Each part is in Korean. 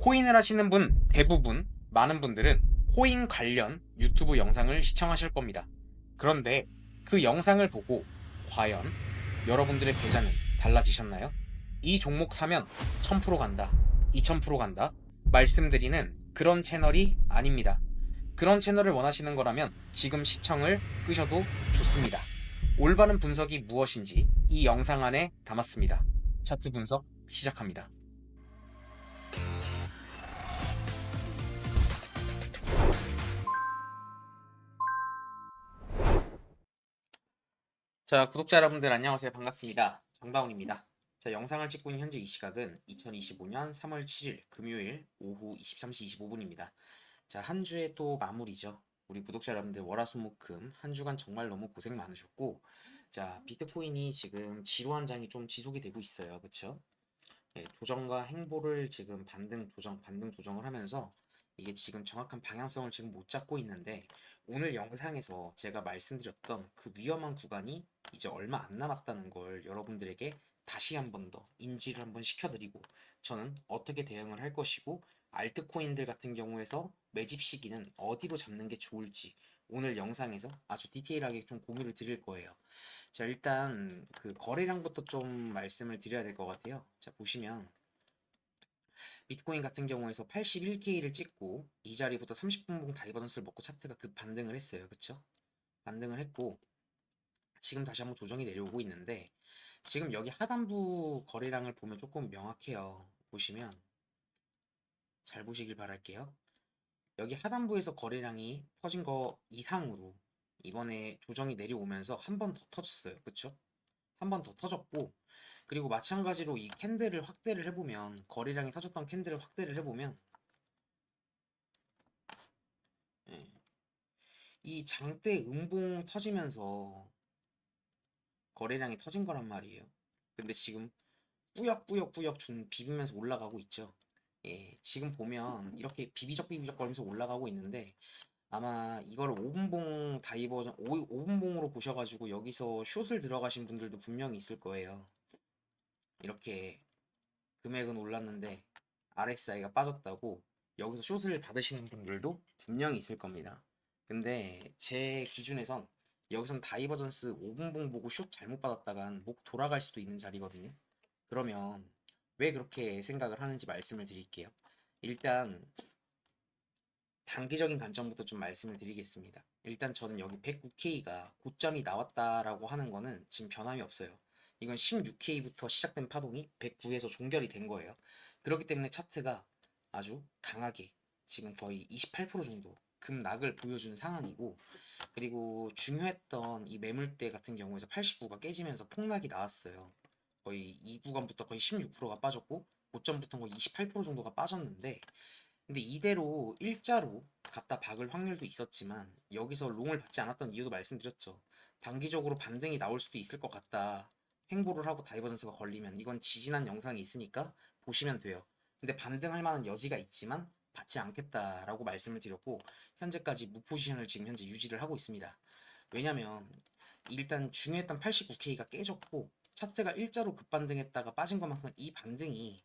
코인을 하시는 분 대부분 많은 분들은 코인 관련 유튜브 영상을 시청하실 겁니다. 그런데 그 영상을 보고 과연 여러분들의 계좌는 달라지셨나요? 이 종목 사면 1000% 간다, 2000% 간다 말씀드리는 그런 채널이 아닙니다. 그런 채널을 원하시는 거라면 지금 시청을 끄셔도 좋습니다. 올바른 분석이 무엇인지 이 영상 안에 담았습니다. 차트 분석 시작합니다. 자, 구독자 여러분들 안녕하세요. 반갑습니다. 정다운입니다. 자, 영상을 찍고 있는 현재 이 시각은 2025년 3월 7일 금요일 오후 23시 25분입니다. 자, 한 주의 또 마무리죠. 우리 구독자 여러분들 월화수목금 한 주간 정말 너무 고생 많으셨고, 자, 비트코인이 지금 지루한 장이 좀 지속이 되고 있어요. 그쵸? 네, 조정과 행보를 지금 반등 조정을 하면서 이게 지금 정확한 방향성을 지금 못 잡고 있는데, 오늘 영상에서 제가 말씀드렸던 그 위험한 구간이 이제 얼마 안 남았다는 걸 여러분들에게 다시 한 번 더 인지를 한번 시켜드리고, 저는 어떻게 대응을 할 것이고 알트코인들 같은 경우에서 매집 시기는 어디로 잡는 게 좋을지 오늘 영상에서 아주 디테일하게 좀 공유를 드릴 거예요. 자, 일단 그 거래량부터 좀 말씀을 드려야 될 것 같아요. 자, 보시면 비트코인 같은 경우에서 81K를 찍고 이 자리부터 30분봉 다이버전스를 먹고 차트가 급 반등을 했어요. 그쵸? 반등을 했고 지금 다시 한번 조정이 내려오고 있는데, 지금 여기 하단부 거래량을 보면 조금 명확해요. 보시면 잘 보시길 바랄게요. 여기 하단부에서 거래량이 터진 거 이상으로 이번에 조정이 내려오면서 한 번 더 터졌어요. 그쵸? 한 번 더 터졌고, 그리고 마찬가지로 이 캔들을 확대를 해보면, 거래량이 터졌던 캔들을 확대를 해보면, 예, 이 장대 음봉 터지면서 거래량이 터진 거란 말이에요. 근데 지금 뿌역뿌역뿌역 준 비비면서 올라가고 있죠. 예, 지금 보면 이렇게 비비적 거리면서 올라가고 있는데, 아마 이걸 5분봉 다이버전 5분봉으로 보셔가지고 여기서 숏을 들어가신 분들도 분명히 있을 거예요. 이렇게 금액은 올랐는데 RSI가 빠졌다고 여기서 숏을 받으시는 분들도 분명히 있을 겁니다. 근데 제 기준에선 여기선 다이버전스 5분봉 보고 숏 잘못 받았다간 목 돌아갈 수도 있는 자리거든요. 그러면 왜 그렇게 생각을 하는지 말씀을 드릴게요. 일단 단기적인 관점부터 좀 말씀을 드리겠습니다. 일단 저는 여기 109K가 고점이 나왔다라고 하는 거는 지금 변함이 없어요. 이건 16K부터 시작된 파동이 109에서 종결이 된 거예요. 그렇기 때문에 차트가 아주 강하게 지금 거의 28% 정도 급락을 보여주는 상황이고, 그리고 중요했던 이 매물대 같은 경우에서 89가 깨지면서 폭락이 나왔어요. 거의 이 구간부터 거의 16%가 빠졌고 고점부터 거의 28% 정도가 빠졌는데, 근데 이대로 일자로 갖다 박을 확률도 있었지만 여기서 롱을 받지 않았던 이유도 말씀드렸죠. 단기적으로 반등이 나올 수도 있을 것 같다. 횡보를 하고 다이버전스가 걸리면 이건 지지난 영상이 있으니까 보시면 돼요. 근데 반등할 만한 여지가 있지만 받지 않겠다라고 말씀을 드렸고, 현재까지 무포지션을 지금 현재 유지를 하고 있습니다. 왜냐면 일단 중요했던 89K가 깨졌고 차트가 일자로 급반등했다가 빠진 것만큼 이 반등이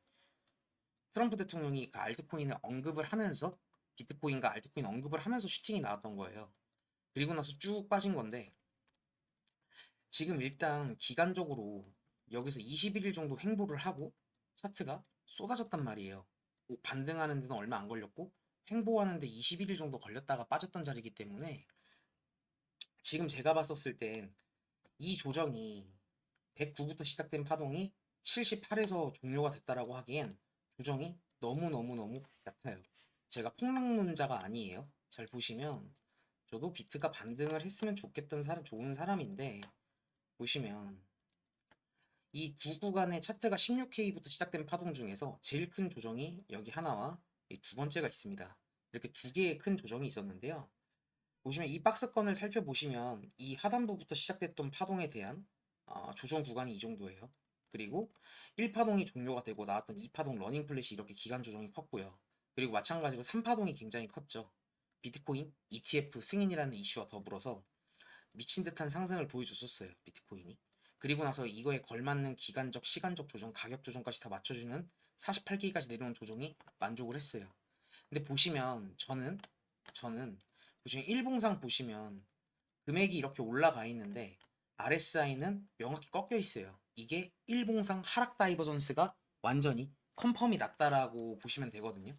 트럼프 대통령이 그 알트코인을 언급을 하면서 비트코인과 알트코인 언급을 하면서 슈팅이 나왔던 거예요. 그리고 나서 쭉 빠진 건데, 지금 일단 기간적으로 여기서 21일 정도 횡보를 하고 차트가 쏟아졌단 말이에요. 반등하는 데는 얼마 안 걸렸고 횡보하는데 21일 정도 걸렸다가 빠졌던 자리이기 때문에 지금 제가 봤었을 땐 이 조정이 109부터 시작된 파동이 78에서 종료가 됐다라고 하기엔 조정이 너무너무너무 얕아요. 제가 폭락론자가 아니에요. 잘 보시면 저도 비트가 반등을 했으면 좋겠던 사람, 좋은 사람인데, 보시면 이 두 구간의 차트가 16K부터 시작된 파동 중에서 제일 큰 조정이 여기 하나와 이 두 번째가 있습니다. 이렇게 두 개의 큰 조정이 있었는데요. 보시면 이 박스권을 살펴보시면 이 하단부부터 시작됐던 파동에 대한 조정 구간이 이 정도예요. 그리고 1파동이 종료가 되고 나왔던 2파동 러닝 플랫이 이렇게 기간 조정이 컸고요. 그리고 마찬가지로 3파동이 굉장히 컸죠. 비트코인 ETF 승인이라는 이슈와 더불어서 미친 듯한 상승을 보여줬었어요. 비트코인이. 그리고 나서 이거에 걸맞는 기간적, 시간적 조정, 가격 조정까지 다 맞춰주는 48K까지 내려온 조정이 만족을 했어요. 근데 보시면 저는 보시면 일봉상 보시면 금액이 이렇게 올라가 있는데 RSI는 명확히 꺾여 있어요. 이게 일봉상 하락 다이버전스가 완전히 컨펌이 났다라고 보시면 되거든요.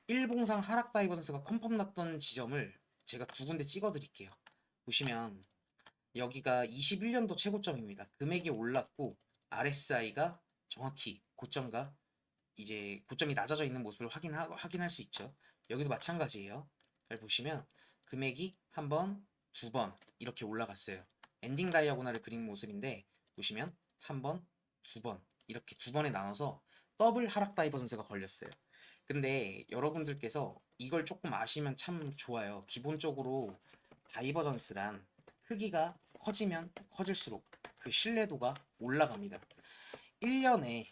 일봉상 하락 다이버전스가 컨펌 났던 지점을 제가 두 군데 찍어 드릴게요. 보시면 여기가 21년도 최고점입니다. 금액이 올랐고 RSI가 정확히 고점과 이제 고점이 낮아져 있는 모습을 확인할 수 있죠. 여기도 마찬가지예요. 잘 보시면 금액이 한 번, 두 번 이렇게 올라갔어요. 엔딩 다이아고날을 그린 모습인데 보시면 한 번, 두 번 이렇게 두 번에 나눠서 더블 하락 다이버전스가 걸렸어요. 근데 여러분들께서 이걸 조금 아시면 참 좋아요. 기본적으로 다이버전스란 크기가 커지면 커질수록 그 신뢰도가 올라갑니다. 1년에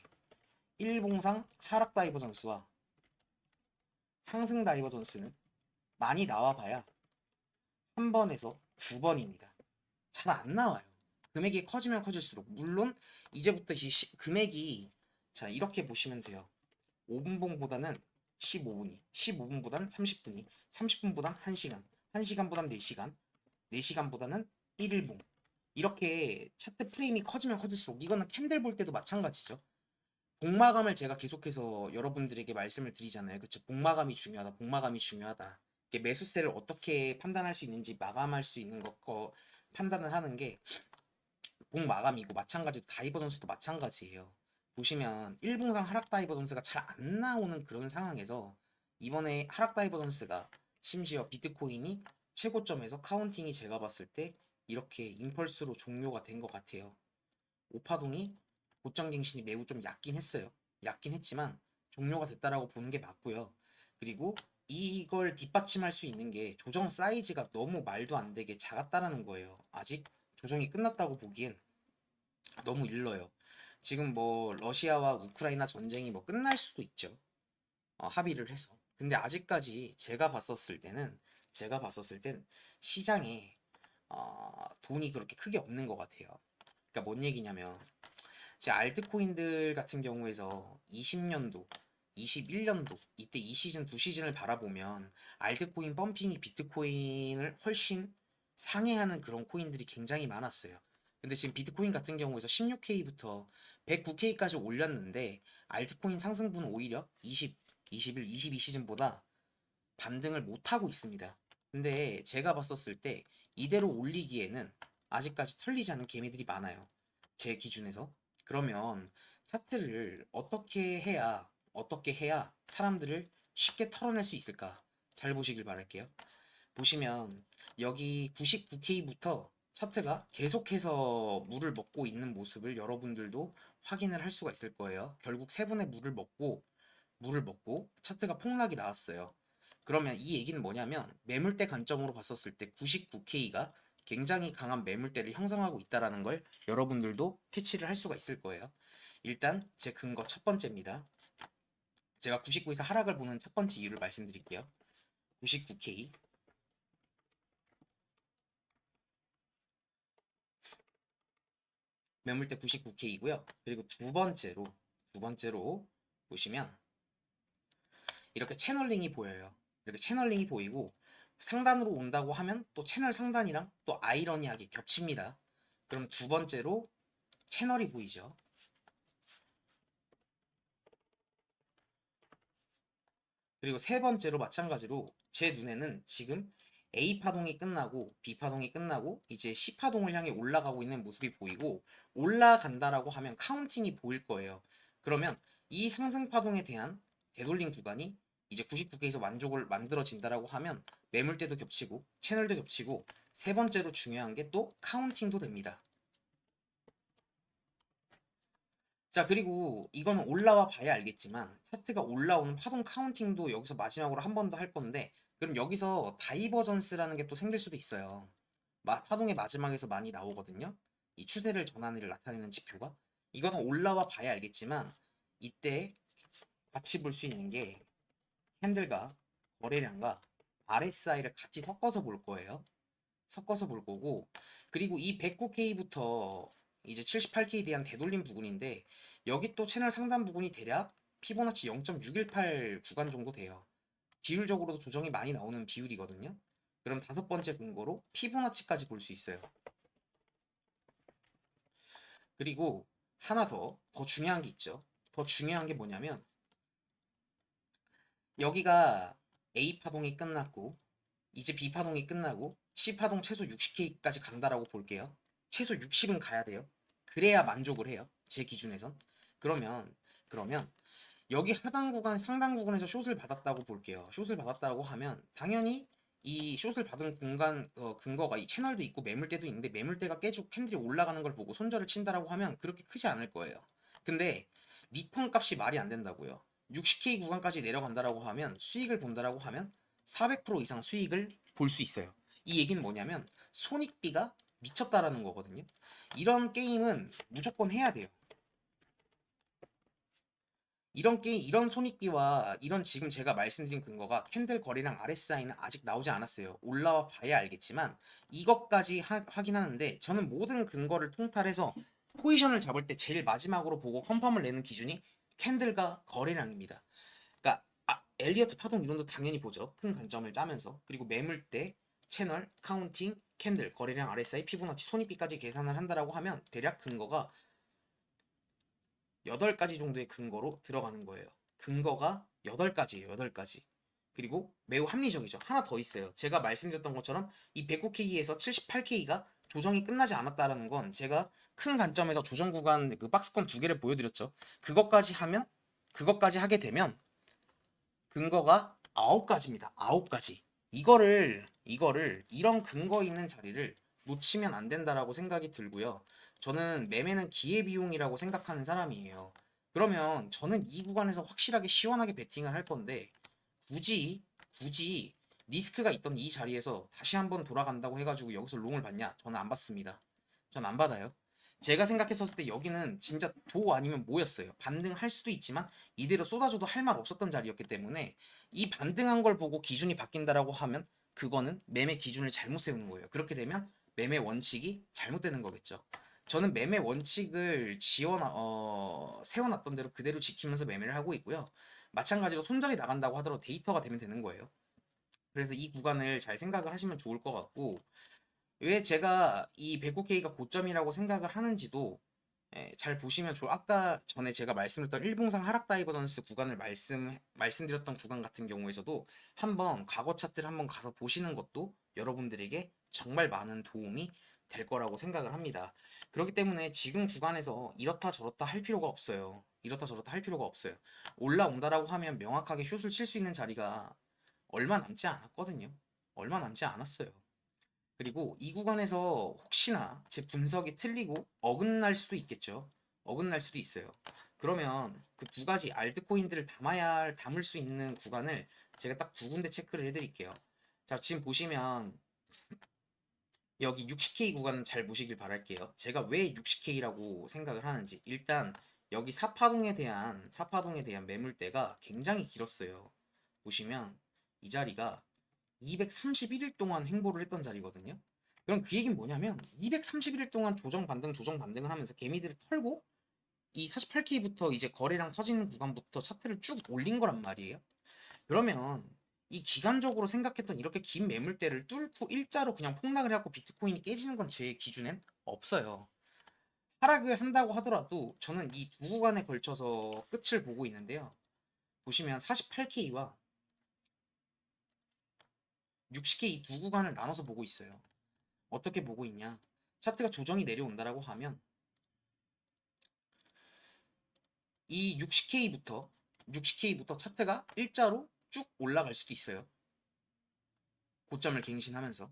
일봉상 하락 다이버전스와 상승 다이버전스는 많이 나와봐야 한 번에서 두 번입니다. 잘 안 나와요. 금액이 커지면 커질수록 물론 이제부터 금액이 자 이렇게 보시면 돼요. 5분봉보다는 15분이, 15분보다는 30분이, 30분보다는 1시간, 1시간보다는 4시간, 4시간보다는 1일봉. 이렇게 차트 프레임이 커지면 커질수록 이거는 캔들 볼 때도 마찬가지죠. 복마감을 제가 계속해서 여러분들에게 말씀을 드리잖아요. 그쵸? 복마감이 중요하다. 복마감이 중요하다. 이게 매수세를 어떻게 판단할 수 있는지 마감할 수 있는 거 판단을 하는 게 복마감이고 마찬가지로 다이버전스도 마찬가지예요. 보시면 일봉상 하락 다이버전스가 잘 안 나오는 그런 상황에서 이번에 하락 다이버전스가 심지어 비트코인이 최고점에서 카운팅이 제가 봤을 때 이렇게 임펄스로 종료가 된 것 같아요. 오파동이 고점 갱신이 매우 좀 얕긴 했어요. 얕긴 했지만 종료가 됐다라고 보는 게 맞고요. 그리고 이걸 뒷받침할 수 있는 게 조정 사이즈가 너무 말도 안 되게 작았다라는 거예요. 아직 조정이 끝났다고 보기엔 너무 일러요. 지금 뭐 러시아와 우크라이나 전쟁이 뭐 끝날 수도 있죠. 합의를 해서. 근데 아직까지 제가 봤었을 땐 시장에 돈이 그렇게 크게 없는 것 같아요. 그러니까 뭔 얘기냐면 제 알트코인들 같은 경우에서 20년도, 21년도 이때 이 시즌 두 시즌을 바라보면 알트코인 펌핑이 비트코인을 훨씬 상회하는 그런 코인들이 굉장히 많았어요. 근데 지금 비트코인 같은 경우에서 16K부터 109K까지 올렸는데 알트코인 상승분은 오히려 21, 22 시즌보다 반등을 못하고 있습니다. 근데 제가 봤었을 때 이대로 올리기에는 아직까지 털리지 않은 개미들이 많아요. 제 기준에서. 그러면 차트를 어떻게 해야 사람들을 쉽게 털어낼 수 있을까? 잘 보시길 바랄게요. 보시면 여기 99K부터 차트가 계속해서 물을 먹고 있는 모습을 여러분들도 확인을 할 수가 있을 거예요. 결국 세 번의 물을 먹고 차트가 폭락이 나왔어요. 그러면 이 얘기는 뭐냐면 매물대 관점으로 봤었을 때 99K가 굉장히 강한 매물대를 형성하고 있다라는 걸 여러분들도 캐치를 할 수가 있을 거예요. 일단 제 근거 첫 번째입니다. 제가 99에서 하락을 보는 첫 번째 이유를 말씀드릴게요. 99K 매물대 99K이고요. 그리고 두 번째로 보시면 이렇게 채널링이 보여요. 이렇게 채널링이 보이고 상단으로 온다고 하면 또 채널 상단이랑 또 아이러니하게 겹칩니다. 그럼 두 번째로 채널이 보이죠. 그리고 세 번째로 마찬가지로 제 눈에는 지금 A 파동이 끝나고 B 파동이 끝나고 이제 C 파동을 향해 올라가고 있는 모습이 보이고 올라간다라고 하면 카운팅이 보일 거예요. 그러면 이 상승 파동에 대한 되돌림 구간이 이제 99K에서 만족을 만들어진다라고 하면 매물대도 겹치고 채널도 겹치고 세 번째로 중요한 게 또 카운팅도 됩니다. 자, 그리고 이거는 올라와 봐야 알겠지만 차트가 올라오는 파동 카운팅도 여기서 마지막으로 한 번 더 할 건데 그럼 여기서 다이버전스라는 게 또 생길 수도 있어요. 파동의 마지막에서 많이 나오거든요. 이 추세를 전환을 나타내는 지표가. 이거는 올라와 봐야 알겠지만 이때 같이 볼 수 있는 게 캔들과 거래량과 RSI를 같이 섞어서 볼 거예요. 섞어서 볼 거고 그리고 이 109K부터 이제 78K에 대한 되돌림 부분인데 여기 또 채널 상단 부분이 대략 피보나치 0.618 구간 정도 돼요. 비율적으로도 조정이 많이 나오는 비율이거든요. 그럼 다섯 번째 근거로 피보나치까지 볼 수 있어요. 그리고 하나 더 중요한 게 있죠. 더 중요한 게 뭐냐면 여기가 A 파동이 끝났고 이제 B 파동이 끝나고 C 파동 최소 60K까지 간다라고 볼게요. 최소 60은 가야 돼요. 그래야 만족을 해요. 제 기준에선. 그러면 여기 하단 구간, 상단 구간에서 숏을 받았다고 볼게요. 숏을 받았다고 하면 당연히 이 숏을 받은 공간 근거가 이 채널도 있고 매물대도 있는데 매물대가 깨지고 캔들이 올라가는 걸 보고 손절을 친다라고 하면 그렇게 크지 않을 거예요. 근데 리턴 값이 말이 안 된다고요. 60K 구간까지 내려간다라고 하면 수익을 본다라고 하면 400% 이상 수익을 볼 수 있어요. 이 얘기는 뭐냐면 손익비가 미쳤다라는 거거든요. 이런 게임은 무조건 해야 돼요. 이런 게임, 이런 손익비와 이런 지금 제가 말씀드린 근거가 캔들 거래량 RSI는 아직 나오지 않았어요. 올라와 봐야 알겠지만 이것까지 확인하는데 저는 모든 근거를 통탈해서 포지션을 잡을 때 제일 마지막으로 보고 컨펌을 내는 기준이 캔들과 거래량입니다. 그러니까 엘리어트 파동 이론도 당연히 보죠. 큰 관점을 짜면서. 그리고 매물대, 채널, 카운팅, 캔들, 거래량 RSI, 피보나치, 손익비까지 계산을 한다라고 하면 대략 근거가 8가지 정도의 근거로 들어가는 거예요. 근거가 8가지예요. 8가지. 그리고 매우 합리적이죠. 하나 더 있어요. 제가 말씀드렸던 것처럼 이 109K에서 78K가 조정이 끝나지 않았다라는 건 제가 큰 관점에서 조정 구간 그 박스권 2개를 보여드렸죠. 그것까지 하게 되면 근거가 9가지입니다. 9가지. 이거를 이런 근거 있는 자리를 놓치면 안 된다라고 생각이 들고요. 저는 매매는 기회비용이라고 생각하는 사람이에요. 그러면 저는 이 구간에서 확실하게 시원하게 베팅을 할 건데 굳이 리스크가 있던 이 자리에서 다시 한번 돌아간다고 해가지고 여기서 롱을 받냐? 저는 안 받습니다. 전 안 받아요. 제가 생각했었을 때 여기는 진짜 도 아니면 뭐였어요. 반등할 수도 있지만 이대로 쏟아져도 할 말 없었던 자리였기 때문에 이 반등한 걸 보고 기준이 바뀐다라고 하면 그거는 매매 기준을 잘못 세우는 거예요. 그렇게 되면 매매 원칙이 잘못되는 거겠죠. 저는 매매 원칙을 세워놨던 대로 그대로 지키면서 매매를 하고 있고요. 마찬가지로 손절이 나간다고 하더라도 데이터가 되면 되는 거예요. 그래서 이 구간을 잘 생각을 하시면 좋을 것 같고 왜 제가 이 109K가 고점이라고 생각을 하는지도 잘 보시면 아까 전에 제가 말씀드렸던 일봉상 하락 다이버전스 구간을 말씀드렸던 구간 같은 경우에서도 한번 과거 차트를 한번 가서 보시는 것도 여러분들에게 정말 많은 도움이 될 거라고 생각을 합니다. 그렇기 때문에 지금 구간에서 이렇다 저렇다 할 필요가 없어요. 이렇다 저렇다 할 필요가 없어요. 올라온다라고 하면 명확하게 숏을 칠 수 있는 자리가 얼마 남지 않았거든요. 얼마 남지 않았어요. 그리고 이 구간에서 혹시나 제 분석이 틀리고 어긋날 수도 있겠죠. 어긋날 수도 있어요. 그러면 그 2가지 알트코인들을 담을 수 있는 구간을 제가 딱 2군데 체크를 해드릴게요. 자, 지금 보시면 여기 60K 구간은 잘 보시길 바랄게요. 제가 왜 60K라고 생각을 하는지. 일단 여기 사파동에 대한 매물대가 굉장히 길었어요. 보시면 이 자리가 231일 동안 횡보를 했던 자리거든요. 그럼 그 얘기는 뭐냐면 231일 동안 조정 반등을 하면서 개미들을 털고 이 48K부터 이제 거래량 터지는 구간부터 차트를 쭉 올린 거란 말이에요. 그러면 이 기간적으로 생각했던 이렇게 긴 매물대를 뚫고 일자로 그냥 폭락을 해갖고 비트코인이 깨지는 건 제 기준엔 없어요. 하락을 한다고 하더라도 저는 이 두 구간에 걸쳐서 끝을 보고 있는데요. 보시면 48K와 60K 이 두 구간을 나눠서 보고 있어요. 어떻게 보고 있냐? 차트가 조정이 내려온다라고 하면 이 60K부터 차트가 일자로 쭉 올라갈 수도 있어요. 고점을 갱신하면서.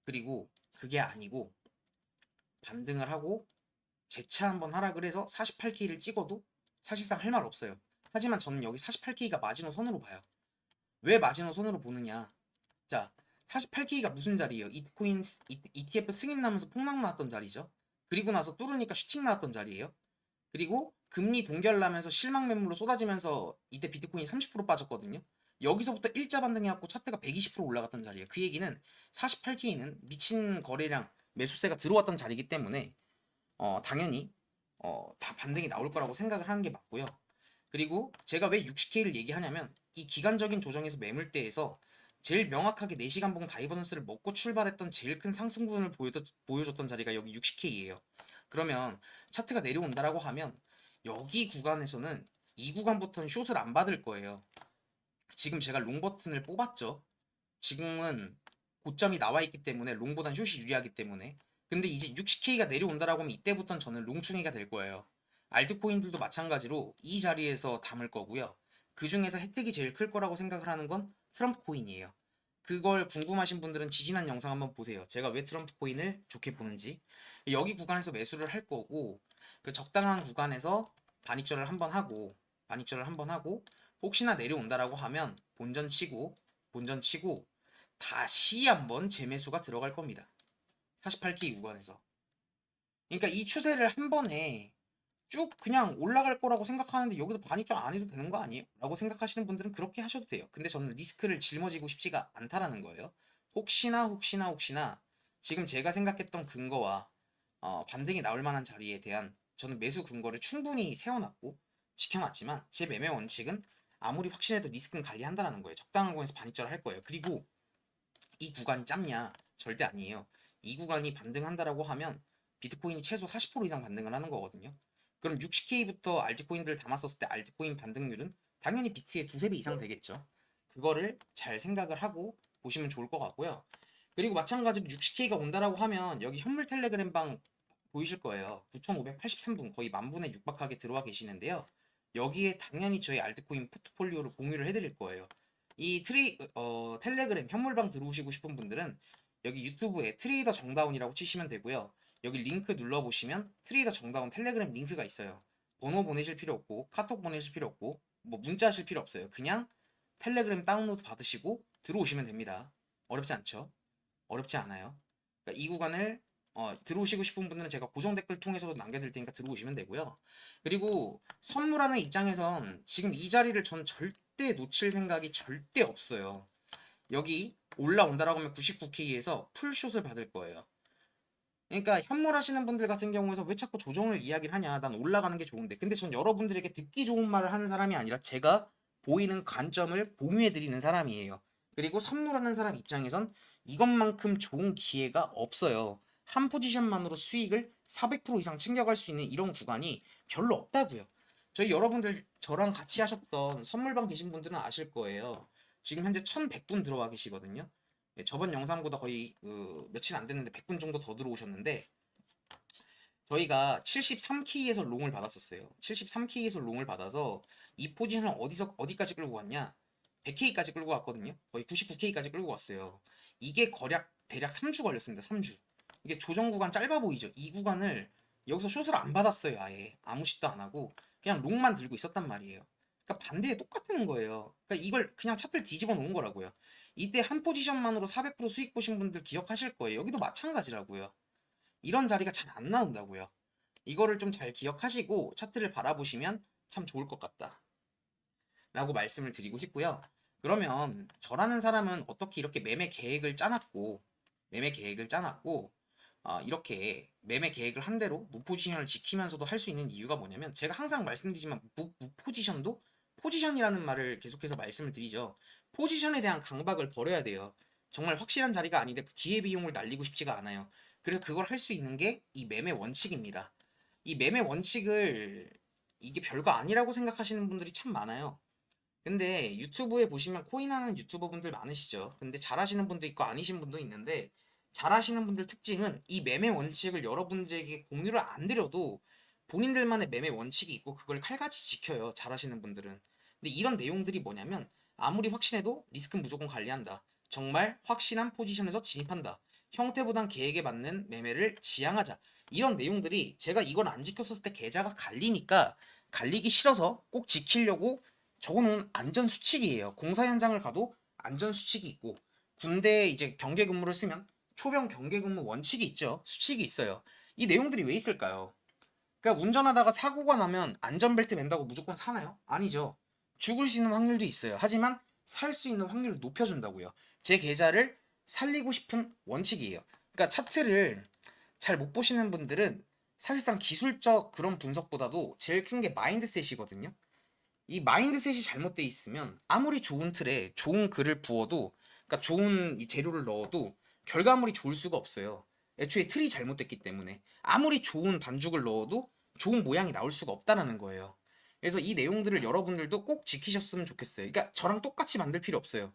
그리고 그게 아니고 반등을 하고 재차 한번 하락을 해서 48K를 찍어도 사실상 할 말 없어요. 하지만 저는 여기 48K가 마지노선으로 봐요. 왜 마지노선으로 보느냐? 자, 48K가 무슨 자리예요? 이트코인 ETF 승인 나면서 폭락 나왔던 자리죠. 그리고 나서 뚫으니까 슈팅 나왔던 자리예요. 그리고 금리 동결 나면서 실망 매물로 쏟아지면서 이때 비트코인이 30% 빠졌거든요. 여기서부터 일자 반등해갖고 차트가 120% 올라갔던 자리예요. 그 얘기는 48K는 미친 거래량 매수세가 들어왔던 자리이기 때문에 당연히 다 반등이 나올 거라고 생각을 하는 게 맞고요. 그리고 제가 왜 60K를 얘기하냐면 이 기간적인 조정에서 매물대에서 제일 명확하게 4시간 봉 다이버전스를 먹고 출발했던 제일 큰 상승분을 보여줬던 자리가 여기 60K예요. 그러면 차트가 내려온다라고 하면 여기 구간에서는 이 구간부터는 숏을 안 받을 거예요. 지금 제가 롱 버튼을 뽑았죠. 지금은 고점이 나와 있기 때문에 롱보단 숏이 유리하기 때문에. 근데 이제 60K가 내려온다라고 하면 이때부터는 저는 롱충이가 될 거예요. 알트코인들도 마찬가지로 이 자리에서 담을 거고요. 그 중에서 혜택이 제일 클 거라고 생각을 하는 건 트럼프 코인이에요. 그걸 궁금하신 분들은 지지난 영상 한번 보세요. 제가 왜 트럼프 코인을 좋게 보는지. 여기 구간에서 매수를 할 거고, 그 적당한 구간에서 반익절을 한번 하고, 혹시나 내려온다라고 하면 본전 치고 다시 한번 재매수가 들어갈 겁니다. 48K 구간에서. 그러니까 이 추세를 한 번에 쭉 그냥 올라갈 거라고 생각하는데 여기서 반입절 안 해도 되는 거 아니에요? 라고 생각하시는 분들은 그렇게 하셔도 돼요. 근데 저는 리스크를 짊어지고 싶지가 않다라는 거예요. 혹시나 지금 제가 생각했던 근거와 반등이 나올 만한 자리에 대한 저는 매수 근거를 충분히 세워놨고 지켜놨지만 제 매매 원칙은 아무리 확신해도 리스크는 관리한다라는 거예요. 적당한 거에서 반입절을 할 거예요. 그리고 이 구간이 짧냐? 절대 아니에요. 이 구간이 반등한다라고 하면 비트코인이 최소 40% 이상 반등을 하는 거거든요. 그럼 60K부터 알트코인들을 담았었을 때 알트코인 반등률은 당연히 비트의 두세 배 이상 되겠죠. 그거를 잘 생각을 하고 보시면 좋을 것 같고요. 그리고 마찬가지로 60K가 온다라고 하면 여기 현물 텔레그램방 보이실 거예요. 9,583분 거의 만분에 육박하게 들어와 계시는데요. 여기에 당연히 저희 알트코인 포트폴리오를 공유를 해드릴 거예요. 이 텔레그램 현물방 들어오시고 싶은 분들은 여기 유튜브에 트레이더 정다운이라고 치시면 되고요. 여기 링크 눌러보시면 트레이더 정다운 텔레그램 링크가 있어요. 번호 보내실 필요 없고 카톡 보내실 필요 없고 뭐 문자 하실 필요 없어요. 그냥 텔레그램 다운로드 받으시고 들어오시면 됩니다. 어렵지 않죠? 어렵지 않아요. 그러니까 이 구간을 들어오시고 싶은 분들은 제가 고정 댓글 통해서도 남겨드릴 테니까 들어오시면 되고요. 그리고 선물하는 입장에선 지금 이 자리를 전 절대 놓칠 생각이 절대 없어요. 여기 올라온다라고 하면 99K에서 풀숏을 받을 거예요. 그러니까 현물하시는 분들 같은 경우에서 왜 자꾸 조정을 이야기를 하냐. 난 올라가는 게 좋은데. 근데 전 여러분들에게 듣기 좋은 말을 하는 사람이 아니라 제가 보이는 관점을 공유해 드리는 사람이에요. 그리고 선물하는 사람 입장에선 이것만큼 좋은 기회가 없어요. 한 포지션만으로 수익을 400% 이상 챙겨갈 수 있는 이런 구간이 별로 없다고요. 저희 여러분들 저랑 같이 하셨던 선물방 계신 분들은 아실 거예요. 지금 현재 1100분 들어와 계시거든요. 네, 저번 영상보다 거의 며칠 안 됐는데 100분 정도 더 들어오셨는데 저희가 73K에서 롱을 받았었어요. 73K에서 롱을 받아서 이 포지션을 어디까지 끌고 왔냐? 100K까지 끌고 왔거든요. 거의 99K까지 끌고 왔어요. 이게 대략 3주 걸렸습니다. 3주. 이게 조정 구간 짧아 보이죠? 이 구간을 여기서 숏을 안 받았어요. 아예 아무 짓도 안 하고 그냥 롱만 들고 있었단 말이에요. 그러니까 반대에 똑같은 거예요. 그러니까 이걸 그냥 차트를 뒤집어 놓은 거라고요. 이때 한 포지션만으로 400% 수익 보신 분들 기억하실 거예요. 여기도 마찬가지라고요. 이런 자리가 잘 안 나온다고요. 이거를 좀 잘 기억하시고 차트를 바라보시면 참 좋을 것 같다. 라고 말씀을 드리고 싶고요. 그러면 저라는 사람은 어떻게 이렇게 매매 계획을 짜놨고 이렇게 매매 계획을 한 대로 무포지션을 지키면서도 할 수 있는 이유가 뭐냐면 제가 항상 말씀드리지만 무포지션도 포지션이라는 말을 계속해서 말씀을 드리죠. 포지션에 대한 강박을 버려야 돼요. 정말 확실한 자리가 아닌데 그 기회비용을 날리고 싶지가 않아요. 그래서 그걸 할 수 있는 게 이 매매 원칙입니다. 이 매매 원칙을 이게 별거 아니라고 생각하시는 분들이 참 많아요. 근데 유튜브에 보시면 코인하는 유튜버 분들 많으시죠. 근데 잘하시는 분도 있고 아니신 분도 있는데 잘하시는 분들 특징은 이 매매 원칙을 여러분들에게 공유를 안 드려도 본인들만의 매매 원칙이 있고 그걸 칼같이 지켜요. 잘하시는 분들은. 근데 이런 내용들이 뭐냐면 아무리 확신해도 리스크는 무조건 관리한다. 정말 확신한 포지션에서 진입한다. 형태보단 계획에 맞는 매매를 지향하자. 이런 내용들이 제가 이걸 안 지켰었을 때 계좌가 갈리니까 갈리기 싫어서 꼭 지키려고 적어놓은 안전 수칙이에요. 공사 현장을 가도 안전 수칙이 있고 군대에 이제 경계 근무를 쓰면 초병 경계 근무 원칙이 있죠. 수칙이 있어요. 이 내용들이 왜 있을까요? 그러니까 운전하다가 사고가 나면 안전벨트 맨다고 무조건 사나요? 아니죠. 죽을 수 있는 확률도 있어요. 하지만 살 수 있는 확률을 높여준다고요. 제 계좌를 살리고 싶은 원칙이에요. 그러니까 차트를 잘 못 보시는 분들은 사실상 기술적 그런 분석보다도 제일 큰 게 마인드셋이거든요. 이 마인드셋이 잘못돼 있으면 아무리 좋은 틀에 좋은 글을 부어도, 그러니까 좋은 이 재료를 넣어도 결과물이 좋을 수가 없어요. 애초에 틀이 잘못됐기 때문에 아무리 좋은 반죽을 넣어도 좋은 모양이 나올 수가 없다라는 거예요. 그래서 이 내용들을 여러분들도 꼭 지키셨으면 좋겠어요. 그러니까 저랑 똑같이 만들 필요 없어요.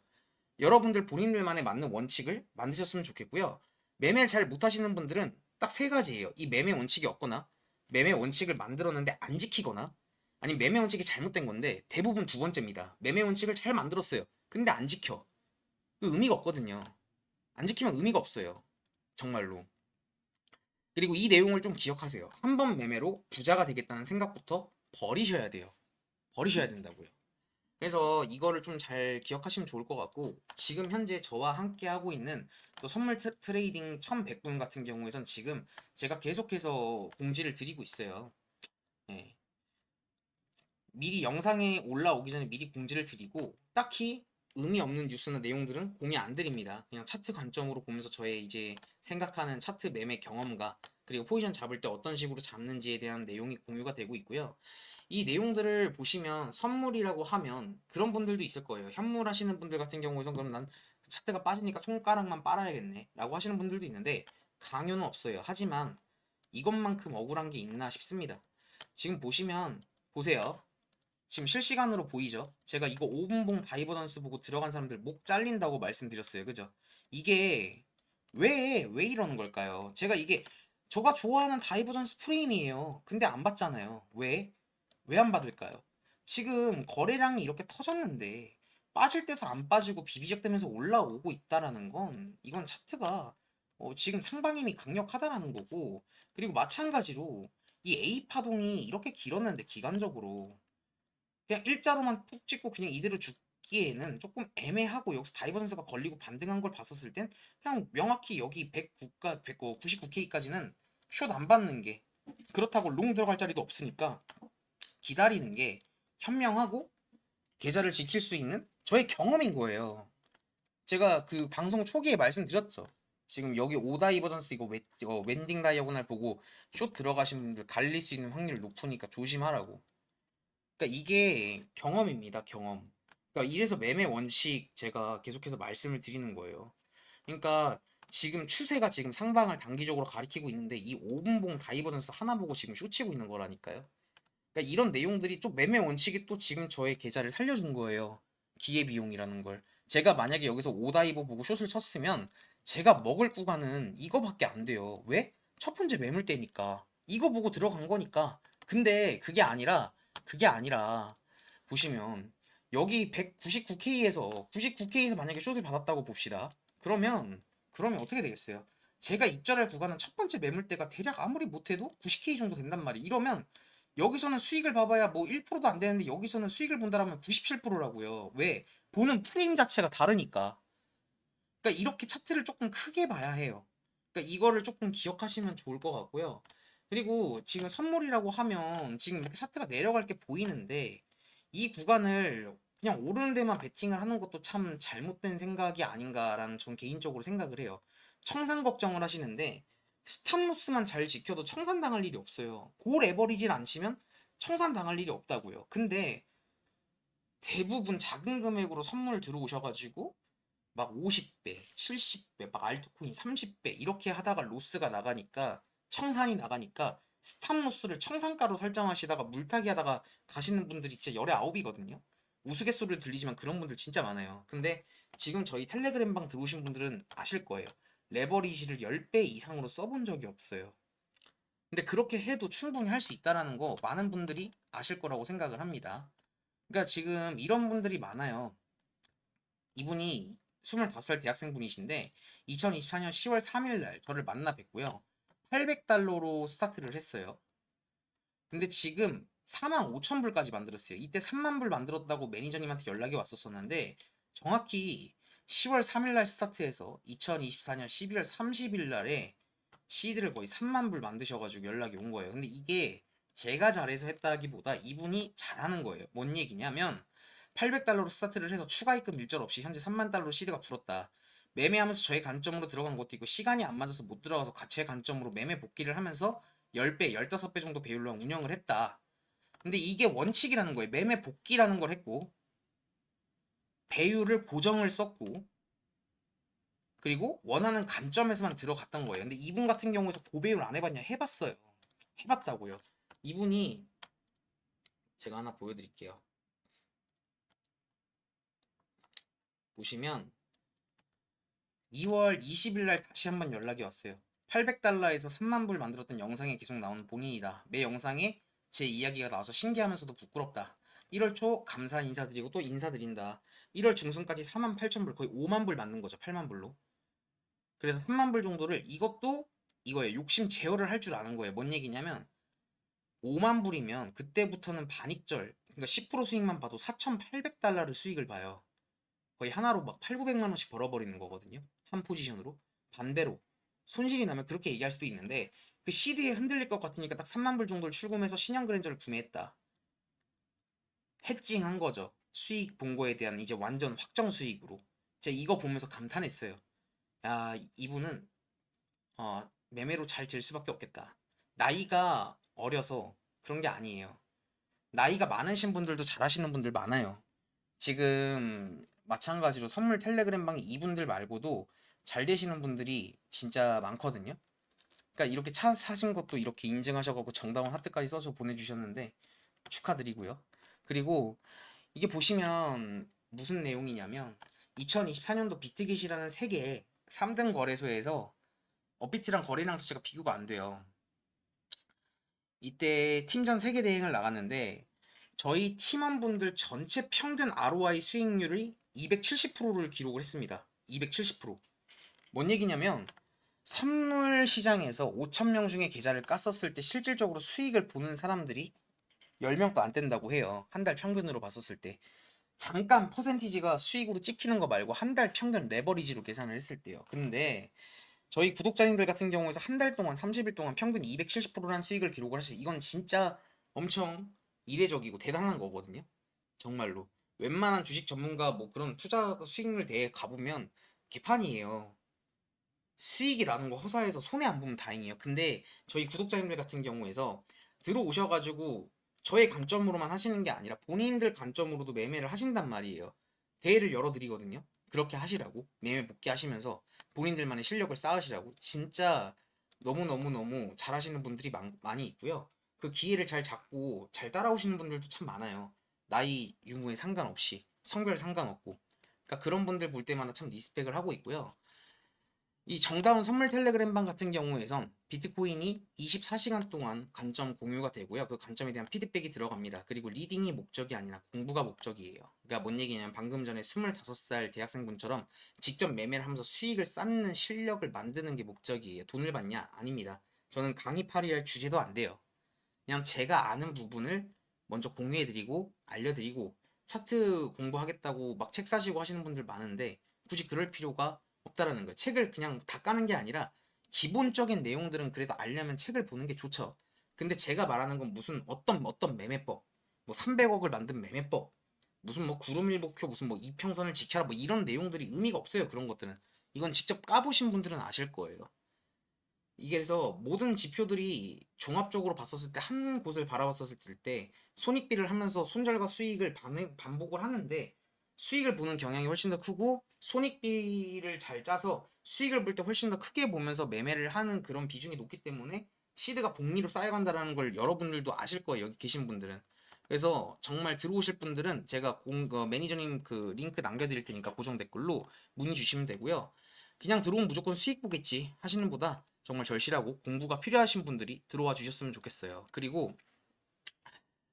여러분들 본인들만의 맞는 원칙을 만드셨으면 좋겠고요. 매매를 잘 못하시는 분들은 딱 세 가지예요. 이 매매 원칙이 없거나, 매매 원칙을 만들었는데 안 지키거나, 아니면 매매 원칙이 잘못된 건데, 대부분 두 번째입니다. 매매 원칙을 잘 만들었어요. 근데 안 지켜. 그 의미가 없거든요. 안 지키면 의미가 없어요. 정말로. 그리고 이 내용을 좀 기억하세요. 한 번 매매로 부자가 되겠다는 생각부터 버리셔야 돼요. 버리셔야 된다고요. 그래서 이거를 좀 잘 기억하시면 좋을 것 같고, 지금 현재 저와 함께 하고 있는 또 선물 트레이딩 1100분 같은 경우에선 지금 제가 계속해서 공지를 드리고 있어요. 예. 미리 영상에 올라오기 전에 미리 공지를 드리고, 딱히 의미 없는 뉴스나 내용들은 공유 안 드립니다. 그냥 차트 관점으로 보면서 저의 이제 생각하는 차트 매매 경험과, 그리고 포지션 잡을 때 어떤 식으로 잡는지에 대한 내용이 공유가 되고 있고요. 이 내용들을 보시면 선물이라고 하면 그런 분들도 있을 거예요. 현물 하시는 분들 같은 경우에선 그럼 난 차트가 빠지니까 손가락만 빨아야겠네 라고 하시는 분들도 있는데, 강요는 없어요. 하지만 이것만큼 억울한 게 있나 싶습니다. 지금 보시면, 보세요. 지금 실시간으로 보이죠? 제가 이거 5분봉 다이버전스 보고 들어간 사람들 목 잘린다고 말씀드렸어요. 그죠? 이게 왜 이러는 걸까요? 제가 이게 제가 좋아하는 다이버전스 프레임이에요. 근데 안 받잖아요. 왜? 왜 안 받을까요? 지금 거래량이 이렇게 터졌는데 빠질 때서 안 빠지고 비비적되면서 올라오고 있다라는 건, 이건 차트가 지금 상방임이 강력하다라는 거고, 그리고 마찬가지로 이 A 파동이 이렇게 길었는데 기간적으로 그냥 일자로만 푹 찍고 그냥 이대로 죽기에는 조금 애매하고, 여기서 다이버전스가 걸리고 반등한 걸 봤었을 땐 그냥 명확히 여기 109가 99K까지는 숏 안 받는 게, 그렇다고 롱 들어갈 자리도 없으니까 기다리는 게 현명하고 계좌를 지킬 수 있는 저의 경험인 거예요. 제가 그 방송 초기에 말씀드렸죠. 지금 여기 오다이버전스 이거 웬딩 다이아고날 보고 숏 들어가신 분들 갈릴 수 있는 확률 높으니까 조심하라고. 그러니까 이게 경험입니다, 경험. 그러니까 이래서 매매 원칙 제가 계속해서 말씀을 드리는 거예요. 그러니까 지금 추세가 지금 상방을 단기적으로 가리키고 있는데, 이 5분봉 다이버전스 하나 보고 지금 쇼치고 있는 거라니까요. 그러니까 이런 내용들이 좀, 매매 원칙이 또 지금 저의 계좌를 살려준 거예요. 기회비용이라는 걸. 제가 만약에 여기서 오다이버 보고 숏을 쳤으면 제가 먹을 구간은 이거밖에 안 돼요. 왜? 첫 번째 매물대니까. 이거 보고 들어간 거니까. 근데 그게 아니라 보시면 여기 199K에서 만약에 숏을 받았다고 봅시다. 그러면 어떻게 되겠어요? 제가 입절할 구간은 첫 번째 매물대가 대략 아무리 못해도 90K 정도 된단 말이에요. 이러면 여기서는 수익을 봐봐야 뭐 1%도 안 되는데, 여기서는 수익을 본다라면 97%라고요. 왜? 보는 프레임 자체가 다르니까. 그러니까 이렇게 차트를 조금 크게 봐야 해요. 그러니까 이거를 조금 기억하시면 좋을 것 같고요. 그리고 지금 선물이라고 하면 지금 이렇게 차트가 내려갈 게 보이는데, 이 구간을 그냥 오르는 데만 베팅을 하는 것도 참 잘못된 생각이 아닌가라는 전 개인적으로 생각을 해요. 청산 걱정을 하시는데 스탑로스만 잘 지켜도 청산당할 일이 없어요. 골 에버리지를 안 치면 청산당할 일이 없다고요. 근데 대부분 작은 금액으로 선물 들어오셔가지고 막 50배, 70배, 막 알트코인 30배 이렇게 하다가 로스가 나가니까, 청산이 나가니까 스탑로스를 청산가로 설정하시다가 물타기 하다가 가시는 분들이 진짜 열의 아홉이거든요. 우스갯소리로 들리지만 그런 분들 진짜 많아요. 근데 지금 저희 텔레그램 방 들어오신 분들은 아실 거예요. 레버리지를 10배 이상으로 써본 적이 없어요. 근데 그렇게 해도 충분히 할 수 있다라는 거 많은 분들이 아실 거라고 생각을 합니다. 그러니까 지금 이런 분들이 많아요. 이분이 25살 대학생분이신데 2024년 10월 3일 날 저를 만나 뵙고요. 800달러로 스타트를 했어요. 근데 지금 4만 5천 불까지 만들었어요. 이때 3만 불 만들었다고 매니저님한테 연락이 왔었었는데, 정확히 10월 3일 날 스타트해서 2024년 11월 30일 날에 시드를 거의 3만 불 만드셔가지고 연락이 온 거예요. 근데 이게 제가 잘해서 했다기보다 이분이 잘하는 거예요. 뭔 얘기냐면, 800달러로 스타트를 해서 추가 입금 일절 없이 현재 3만 달러로 시드가 불었다. 매매하면서 저의 관점으로 들어간 것도 있고, 시간이 안 맞아서 못 들어가서 제 관점으로 매매 복귀를 하면서 10배, 15배 정도 배율로 운영을 했다. 근데 이게 원칙이라는 거예요. 매매 복귀라는 걸 했고 배율을 고정을 썼고 그리고 원하는 관점에서만 들어갔던 거예요. 근데 이분 같은 경우에서 고배율 안 해봤냐? 해봤어요. 해봤다고요. 이분이 제가 하나 보여드릴게요. 보시면 2월 20일 날 다시 한번 연락이 왔어요. 800달러에서 3만 불 만들었던 영상에 계속 나오는 본인이다. 매 영상에 제 이야기가 나와서 신기하면서도 부끄럽다. 1월 초 감사 인사드리고 또 인사드린다. 1월 중순까지 4만 8천 불, 거의 5만 불 맞는 거죠. 8만 불로. 그래서 3만 불 정도를 이것도 이거예요. 욕심 제어를 할 줄 아는 거예요. 뭔 얘기냐면 5만 불이면 그때부터는 반익절, 그러니까 10% 수익만 봐도 4,800달러를 수익을 봐요. 거의 하나로 막 8, 900만 원씩 벌어버리는 거거든요. 한 포지션으로. 반대로 손실이 나면 그렇게 얘기할 수도 있는데 그 시드에 흔들릴 것 같으니까 딱 3만 불 정도를 출금해서 신형 그랜저를 구매했다. 해칭한 거죠. 수익 본 거에 대한 이제 완전 확정 수익으로. 제가 이거 보면서 감탄했어요. 야, 이분은 매매로 잘 될 수밖에 없겠다. 나이가 어려서 그런 게 아니에요. 나이가 많으신 분들도 잘하시는 분들 많아요. 지금 마찬가지로 선물 텔레그램 방에 이분들 말고도 잘 되시는 분들이 진짜 많거든요. 그러니까 이렇게 차 사신 것도 이렇게 인증하셔가지고 정다운 하트까지 써서 보내주셨는데 축하드리고요. 그리고 이게 보시면 무슨 내용이냐면 2024년도 비트깃이라는 세계 3등 거래소에서 업비트랑 거래량 자체가 비교가 안 돼요. 이때 팀전 세계 대행을 나갔는데 저희 팀원분들 전체 평균 ROI 수익률이 270%를 기록을 했습니다. 270%. 뭔 얘기냐면 선물 시장에서 5,000명 중에 계좌를 깠었을 때 실질적으로 수익을 보는 사람들이 10명도 안 된다고 해요. 한 달 평균으로 봤었을 때. 잠깐 퍼센티지가 수익으로 찍히는 거 말고 한 달 평균 레버리지로 계산을 했을 때요. 근데 저희 구독자님들 같은 경우에서 한 달 동안 30일 동안 평균 270%라는 수익을 기록을 하셔서 이건 진짜 엄청 이례적이고 대단한 거거든요. 정말로. 웬만한 주식 전문가 뭐 그런 투자 수익률 대회 가보면 개판이에요. 수익이 나는 거 허사해서 손해 안 보면 다행이에요. 근데 저희 구독자님들 같은 경우에서 들어오셔가지고 저의 관점으로만 하시는 게 아니라 본인들 관점으로도 매매를 하신단 말이에요. 대회를 열어드리거든요. 그렇게 하시라고 매매 복귀하시면서 본인들만의 실력을 쌓으시라고 진짜 너무너무너무 잘하시는 분들이 많이 있고요. 그 기회를 잘 잡고 잘 따라오시는 분들도 참 많아요. 나이 유무에 상관없이 성별 상관없고 그러니까 그런 분들 볼 때마다 참 리스펙을 하고 있고요. 이 정다운 선물 텔레그램방 같은 경우에선 비트코인이 24시간 동안 관점 공유가 되고요. 그 관점에 대한 피드백이 들어갑니다. 그리고 리딩이 목적이 아니라 공부가 목적이에요. 그러니까 뭔 얘기냐면 방금 전에 25살 대학생분처럼 직접 매매를 하면서 수익을 쌓는 실력을 만드는 게 목적이에요. 돈을 받냐? 아닙니다. 저는 강의 파리할 주제도 안 돼요. 그냥 제가 아는 부분을 먼저 공유해드리고 알려드리고 차트 공부하겠다고 막 책 사시고 하시는 분들 많은데 굳이 그럴 필요가 없다라는 거예요. 책을 그냥 다 까는 게 아니라 기본적인 내용들은 그래도 알려면 책을 보는 게 좋죠. 근데 제가 말하는 건 무슨 어떤 매매법, 뭐 300억을 만든 매매법, 무슨 뭐 구름일목표, 무슨 뭐 이평선을 지켜라, 뭐 이런 내용들이 의미가 없어요. 그런 것들은 이건 직접 까보신 분들은 아실 거예요. 이게 그래서 모든 지표들이 종합적으로 봤었을 때 한 곳을 바라봤었을 때 손익비를 하면서 손절과 수익을 반복을 하는데 수익을 보는 경향이 훨씬 더 크고 손익비를 잘 짜서 수익을 볼 때 훨씬 더 크게 보면서 매매를 하는 그런 비중이 높기 때문에 시드가 복리로 쌓여간다는 걸 여러분들도 아실 거예요. 여기 계신 분들은. 그래서 정말 들어오실 분들은 제가 매니저님 그 링크 남겨드릴 테니까 고정 댓글로 문의 주시면 되고요. 그냥 들어오면 무조건 수익 보겠지 하시는 보다 정말 절실하고 공부가 필요하신 분들이 들어와 주셨으면 좋겠어요. 그리고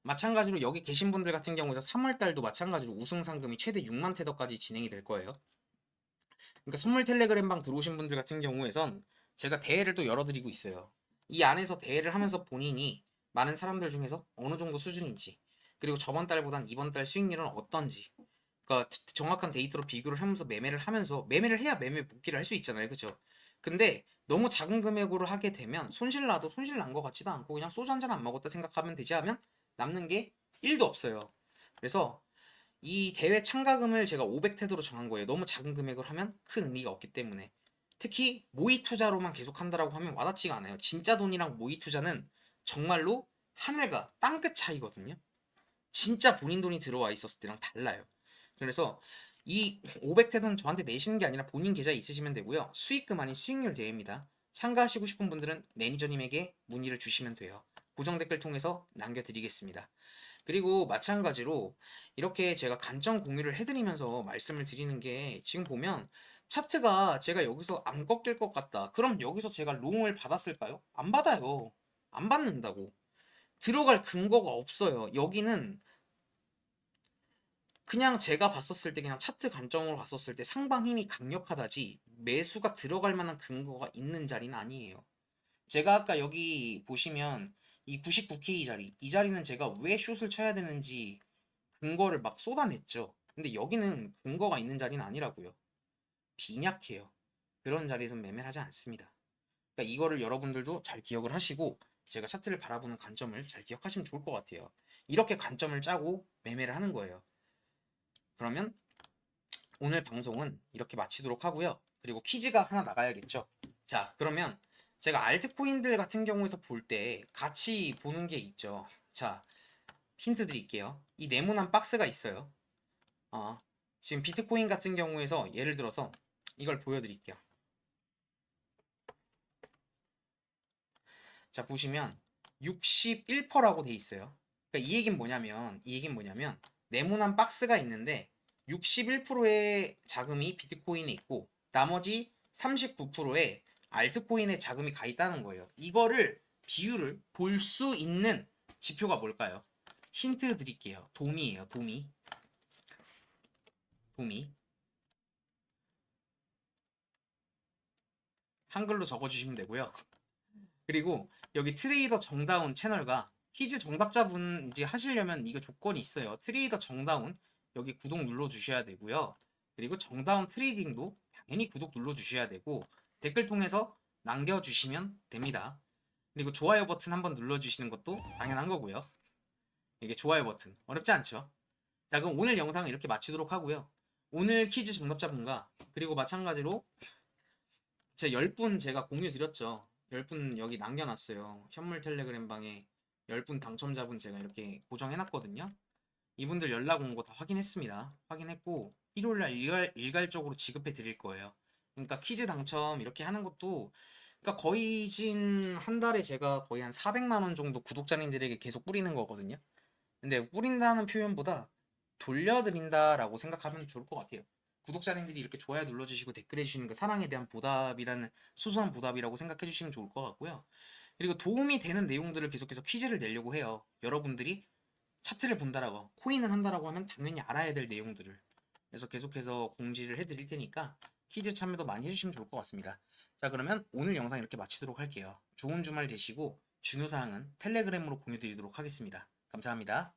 마찬가지로 여기 계신 분들 같은 경우에서 3월달도 마찬가지로 우승 상금이 최대 6만 테더까지 진행이 될 거예요. 그러니까 선물 텔레그램방 들어오신 분들 같은 경우에선 제가 대회를 또 열어드리고 있어요. 이 안에서 대회를 하면서 본인이 많은 사람들 중에서 어느 정도 수준인지 그리고 저번 달보단 이번 달 수익률은 어떤지 그러니까 정확한 데이터로 비교를 하면서 매매를 하면서 매매를 해야 매매 복귀를 할 수 있잖아요. 그쵸? 근데 너무 작은 금액으로 하게 되면 손실 나도 손실 난 것 같지도 않고 그냥 소주 한 잔 안 먹었다 생각하면 되지 하면 남는 게 1도 없어요. 그래서 이 대회 참가금을 제가 500테드로 정한 거예요. 너무 작은 금액을 하면 큰 의미가 없기 때문에. 특히 모의 투자로만 계속 한다라고 하면 와닿지가 않아요. 진짜 돈이랑 모의 투자는 정말로 하늘과 땅끝 차이거든요. 진짜 본인 돈이 들어와 있었을 때랑 달라요. 그래서 이 500태는 저한테 내시는 게 아니라 본인 계좌에 있으시면 되고요. 수익금 아닌 수익률 대회입니다. 참가하시고 싶은 분들은 매니저님에게 문의를 주시면 돼요. 고정 댓글 통해서 남겨드리겠습니다. 그리고 마찬가지로 이렇게 제가 간점 공유를 해드리면서 말씀을 드리는 게, 지금 보면 차트가 제가 여기서 안 꺾일 것 같다. 그럼 여기서 제가 롱을 받았을까요? 안 받아요. 안 받는다고. 들어갈 근거가 없어요. 여기는 그냥 제가 봤었을 때, 그냥 차트 관점으로 봤었을 때 상방 힘이 강력하다지 매수가 들어갈 만한 근거가 있는 자리는 아니에요. 제가 아까 여기 보시면 이 99K 자리, 이 자리는 제가 왜 숏을 쳐야 되는지 근거를 막 쏟아냈죠. 근데 여기는 근거가 있는 자리는 아니라고요. 빈약해요. 그런 자리에서 매매를 하지 않습니다. 그러니까 이거를 여러분들도 잘 기억을 하시고, 제가 차트를 바라보는 관점을 잘 기억하시면 좋을 것 같아요. 이렇게 관점을 짜고 매매를 하는 거예요. 그러면 오늘 방송은 이렇게 마치도록 하고요. 그리고 퀴즈가 하나 나가야겠죠. 자, 그러면 제가 알트코인들 같은 경우에서 볼 때 같이 보는 게 있죠. 자, 힌트 드릴게요. 이 네모난 박스가 있어요. 지금 비트코인 같은 경우에서 예를 들어서 이걸 보여드릴게요. 자, 보시면 61%라고 돼 있어요. 그러니까 이 얘기는 뭐냐면 네모난 박스가 있는데 61%의 자금이 비트코인에 있고 나머지 39%의 알트코인에 자금이 가 있다는 거예요. 이거를 비율을 볼 수 있는 지표가 뭘까요? 힌트 드릴게요. 도미예요. 도미. 도미. 한글로 적어주시면 되고요. 그리고 여기 트레이더 정다운 채널과 퀴즈 정답자분 이제 하시려면 이거 조건이 있어요. 트레이더 정다운 여기 구독 눌러 주셔야 되고요. 그리고 정다운 트레이딩도 당연히 구독 눌러 주셔야 되고 댓글 통해서 남겨 주시면 됩니다. 그리고 좋아요 버튼 한번 눌러 주시는 것도 당연한 거고요. 이게 좋아요 버튼 어렵지 않죠? 자, 그럼 오늘 영상은 이렇게 마치도록 하고요. 오늘 퀴즈 정답자분과 그리고 마찬가지로 제 10분 제가 공유 드렸죠. 10분 여기 남겨놨어요. 현물 텔레그램 방에 10분 당첨자분 제가 이렇게 고정해놨거든요. 이분들 연락 온 거 다 확인했습니다. 확인했고 일요일날 일괄적으로 지급해 드릴 거예요. 그러니까 퀴즈 당첨 이렇게 하는 것도, 그러니까 거의 진 한 달에 제가 거의 한 400만 원 정도 구독자님들에게 계속 뿌리는 거거든요. 근데 뿌린다는 표현보다 돌려드린다라고 생각하면 좋을 것 같아요. 구독자님들이 이렇게 좋아요 눌러주시고 댓글해주시는 그 사랑에 대한 보답이라는, 소소한 보답이라고 생각해주시면 좋을 것 같고요. 그리고 도움이 되는 내용들을 계속해서 퀴즈를 내려고 해요. 여러분들이 차트를 본다라고, 코인을 한다라고 하면 당연히 알아야 될 내용들을. 그래서 계속해서 공지를 해드릴 테니까 퀴즈 참여도 많이 해주시면 좋을 것 같습니다. 자, 그러면 오늘 영상 이렇게 마치도록 할게요. 좋은 주말 되시고 중요사항은 텔레그램으로 공유드리도록 하겠습니다. 감사합니다.